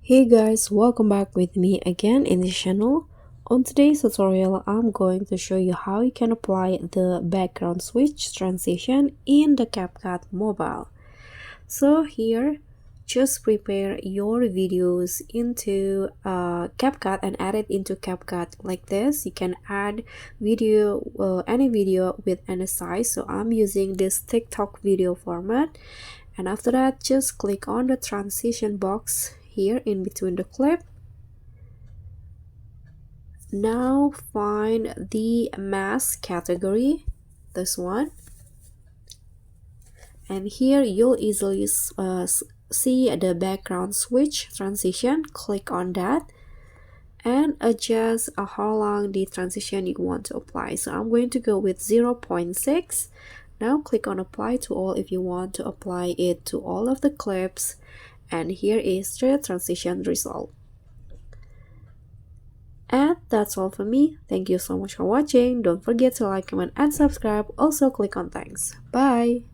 Hey guys, welcome back with me again in this channel. On today's tutorial, I'm going to show you how you can apply the background switch transition in the CapCut mobile. So here, just prepare your videos into CapCut and add it into CapCut like this. You can add any video with any size. So I'm using this TikTok video format. And after that, just click on the transition box here in between the clip. Now find the mask category, this one, and here you'll easily see the background switch transition. Click on that and adjust how long the transition you want to apply. So I'm going to go with 0.6. Now click on apply to all if you want to apply it to all of the clips, and here is the transition result. And that's all for me. Thank you so much for watching. Don't forget to like, comment, and subscribe. Also click on thanks. Bye.